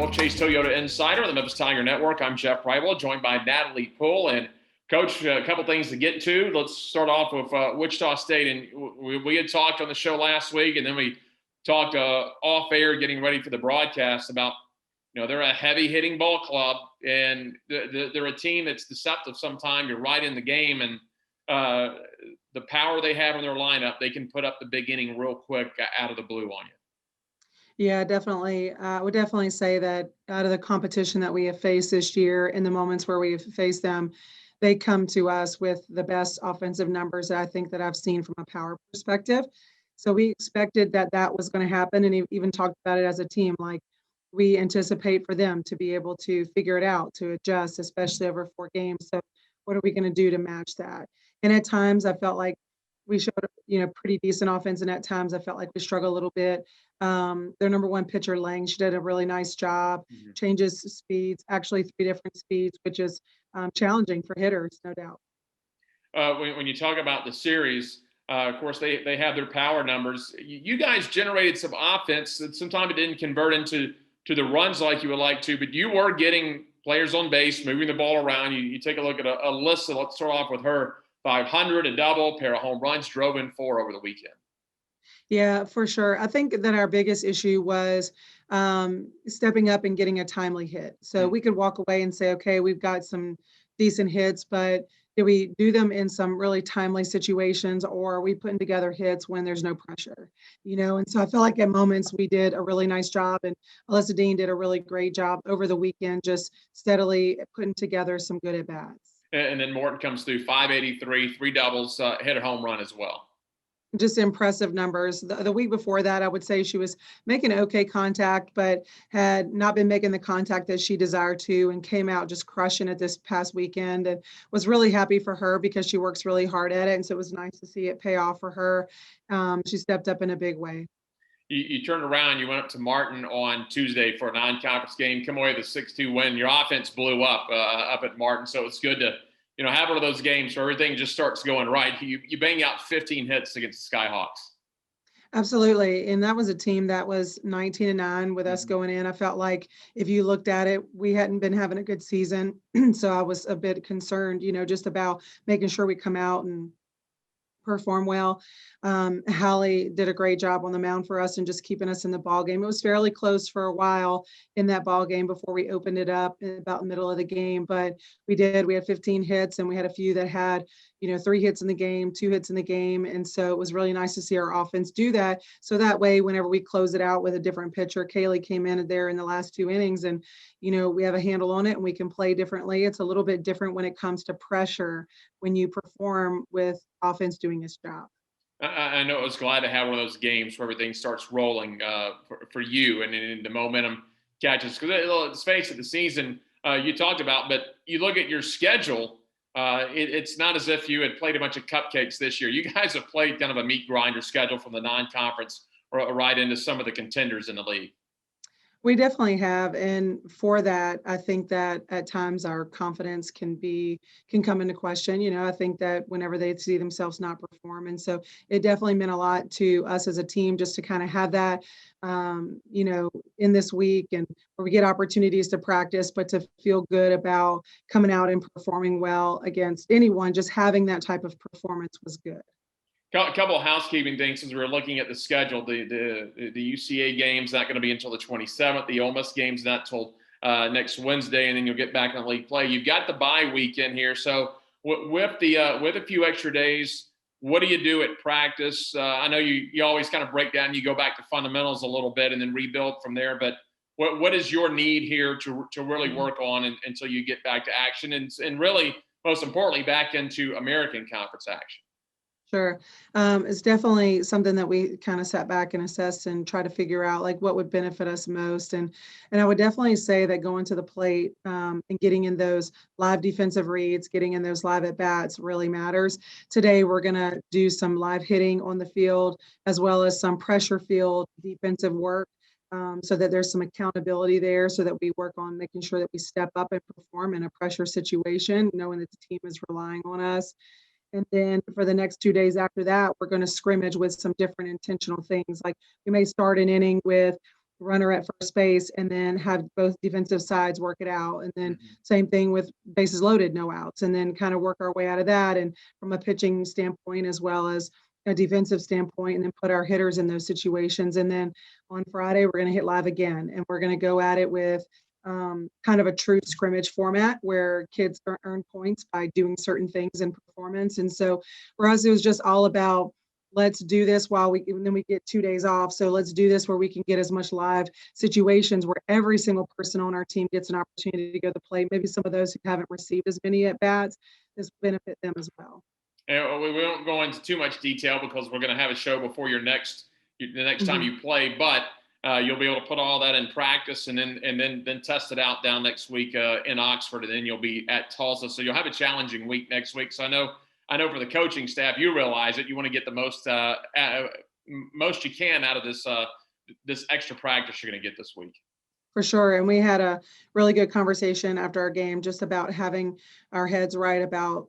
Wolfchase Toyota Insider on the Memphis Tiger Network. I'm Jeff Brightwell, joined by Natalie Poole. And Coach, a couple things to get to. Let's start off with Wichita State. And we had talked on the show last week, and then we talked off air, getting ready for the broadcast about, they're a heavy hitting ball club, and they're a team that's deceptive. Sometimes you're right in the game, and the power they have in their lineup, they can put up the big inning real quick out of the blue on you. Yeah, definitely. I would definitely say that out of the competition that we have faced this year, in the moments where we've faced them, they come to us with the best offensive numbers that I think that I've seen from a power perspective. So we expected that that was going to happen, and even talked about it as a team. Like, we anticipate for them to be able to figure it out, to adjust, especially over 4 games. So what are we going to do to match that? And at times I felt like we showed, pretty decent offense, and at times I felt like we struggled a little bit. Their number one pitcher, Lang, she did a really nice job. Changes speeds, actually 3 different speeds, which is challenging for hitters, no doubt. When you talk about the series, of course, they have their power numbers. You guys generated some offense that sometimes it didn't convert into the runs like you would like to, but you were getting players on base, moving the ball around. You take a look at a list. So let's start off with her. 500, a double, pair of home runs, drove in 4 over the weekend. Yeah, for sure. I think that our biggest issue was stepping up and getting a timely hit. So we could walk away and say, okay, we've got some decent hits, but did we do them in some really timely situations, or are we putting together hits when there's no pressure? And so I feel like at moments we did a really nice job, and Alyssa Dean did a really great job over the weekend, just steadily putting together some good at-bats. And then Morton comes through, 583, 3 doubles, hit a home run as well. Just impressive numbers. The week before that, I would say she was making okay contact, but had not been making the contact that she desired to, and came out just crushing it this past weekend, and was really happy for her because she works really hard at it. And so it was nice to see it pay off for her. She stepped up in a big way. You turned around, you went up to Martin on Tuesday for a non-conference game, come away with a 6-2 win. Your offense blew up at Martin, so it's good to have one of those games where everything just starts going right. You bang out 15 hits against the Skyhawks. Absolutely, and that was a team that was 19-9 with us going in. I felt like if you looked at it, we hadn't been having a good season, so I was a bit concerned, just about making sure we come out and perform well. Hallie did a great job on the mound for us and just keeping us in the ball game. It was fairly close for a while in that ball game before we opened it up in about the middle of the game, but we had 15 hits, and we had a few that had 3 hits in the game, 2 hits in the game. And so it was really nice to see our offense do that. So that way, whenever we close it out with a different pitcher, Kaylee came in there in the last 2 innings, and we have a handle on it and we can play differently. It's a little bit different when it comes to pressure when you perform with offense doing its job. I know I was glad to have one of those games where everything starts rolling for you, and the momentum catches. Because let's face it, the season you talked about, but you look at your schedule, it's not as if you had played a bunch of cupcakes this year. You guys have played kind of a meat grinder schedule from the non-conference right into some of the contenders in the league. We definitely have, and for that, I think that at times our confidence can come into question. I think that whenever they see themselves not perform, and so it definitely meant a lot to us as a team just to kind of have that, in this week, and where we get opportunities to practice, but to feel good about coming out and performing well against anyone. Just having that type of performance was good. A couple of housekeeping things as we were looking at the schedule. The UCA game's not going to be until the 27th. The Ole Miss game's not till next Wednesday, and then you'll get back in league play. You've got the bye weekend here, so with a few extra days, what do you do at practice? I know you always kind of break down. You go back to fundamentals a little bit and then rebuild from there. But what is your need here to really work on until you get back to action and really, most importantly, back into American Conference action? Sure. It's definitely something that we kind of sat back and assessed and try to figure out like what would benefit us most. And I would definitely say that going to the plate and getting in those live defensive reads, getting in those live at bats really matters. Today, we're going to do some live hitting on the field, as well as some pressure field defensive work. So that there's some accountability there, so that we work on making sure that we step up and perform in a pressure situation, knowing that the team is relying on us. And then for the next 2 days after that, we're going to scrimmage with some different intentional things. Like we may start an inning with runner at first base, and then have both defensive sides work it out. And then same thing with bases loaded, no outs, and then kind of work our way out of that. And from a pitching standpoint, as well as a defensive standpoint, and then put our hitters in those situations. And then on Friday, we're going to hit live again, and we're going to go at it with kind of a true scrimmage format where kids earn points by doing certain things in performance. And so for us, it was just all about, let's do this and then we get 2 days off. So let's do this where we can get as much live situations where every single person on our team gets an opportunity to go to the plate. Maybe some of those who haven't received as many at bats, this will benefit them as well. And we won't go into too much detail because we're going to have a show before the next time you play, but you'll be able to put all that in practice and then test it out down next week in Oxford, and then you'll be at Tulsa. So you'll have a challenging week next week. So I know for the coaching staff, you realize that you want to get the most you can out of this extra practice you're going to get this week. For sure. And we had a really good conversation after our game just about having our heads right about,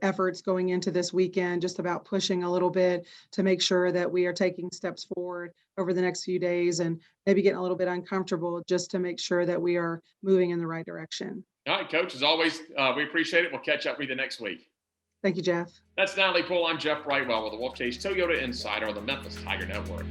efforts going into this weekend, just about pushing a little bit to make sure that we are taking steps forward over the next few days, and maybe getting a little bit uncomfortable just to make sure that we are moving in the right direction. All right, Coach, as always, we appreciate it. We'll catch up with you next week. Thank you, Jeff. That's Natalie Poole. I'm Jeff Brightwell with the Wolfchase Toyota Insider on the Memphis Tiger Network.